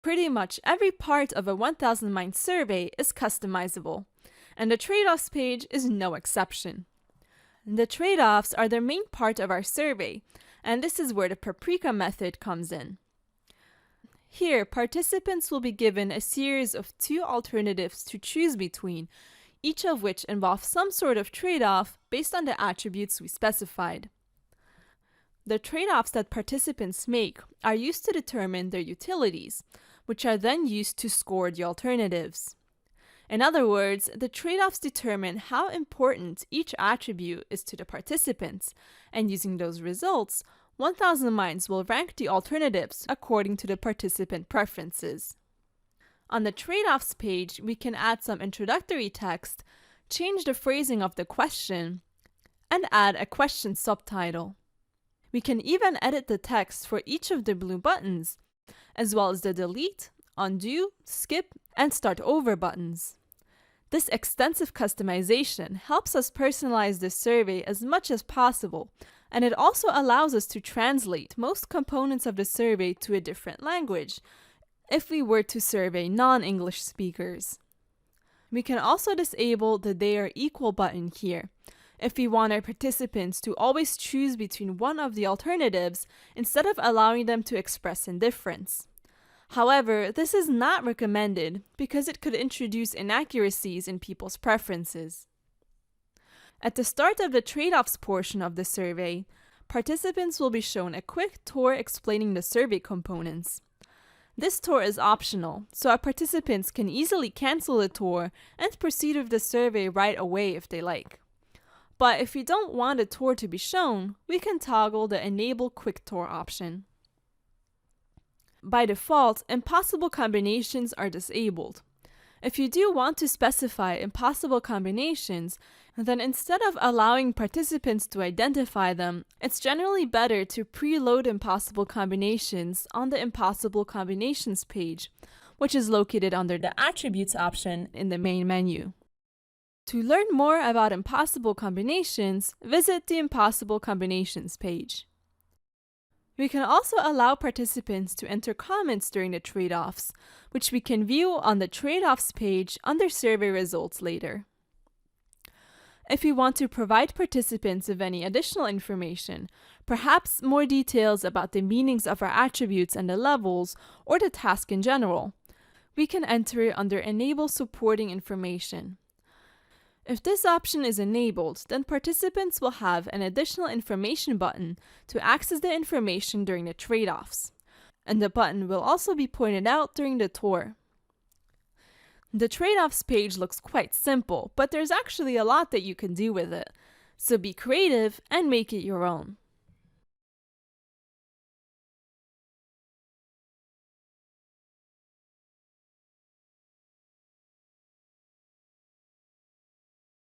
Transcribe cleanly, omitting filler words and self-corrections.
Pretty much every part of a 1000 Minds survey is customizable, and the trade-offs page is no exception. The trade-offs are the main part of our survey, and this is where the paprika method comes in. Here, participants will be given a series of 2 alternatives to choose between, each of which involves some sort of trade-off based on the attributes we specified. The trade-offs that participants make are used to determine their utilities, which are then used to score the alternatives. In other words, the trade-offs determine how important each attribute is to the participants, and using those results, 1000 Minds will rank the alternatives according to the participant preferences. On the trade-offs page, we can add some introductory text, change the phrasing of the question, and add a question subtitle. We can even edit the text for each of the blue buttons, as well as the delete, undo, skip, and start over buttons. This extensive customization helps us personalize the survey as much as possible, and it also allows us to translate most components of the survey to a different language, if we were to survey non-English speakers. We can also disable the "they are equal" button here, if we want our participants to always choose between one of the alternatives instead of allowing them to express indifference. However, this is not recommended because it could introduce inaccuracies in people's preferences. At the start of the trade-offs portion of the survey, participants will be shown a quick tour explaining the survey components. This tour is optional, so our participants can easily cancel the tour and proceed with the survey right away if they like. But if we don't want a tour to be shown, we can toggle the Enable Quick Tour option. By default, impossible combinations are disabled. If you do want to specify impossible combinations, then instead of allowing participants to identify them, it's generally better to preload impossible combinations on the Impossible Combinations page, which is located under the Attributes option in the main menu. To learn more about impossible combinations, visit the Impossible Combinations page. We can also allow participants to enter comments during the trade-offs, which we can view on the trade-offs page under survey results later. If we want to provide participants with any additional information, perhaps more details about the meanings of our attributes and the levels, or the task in general, we can enter it under Enable Supporting Information. If this option is enabled, then participants will have an additional information button to access the information during the trade-offs, and the button will also be pointed out during the tour. The trade-offs page looks quite simple, but there's actually a lot that you can do with it, so be creative and make it your own.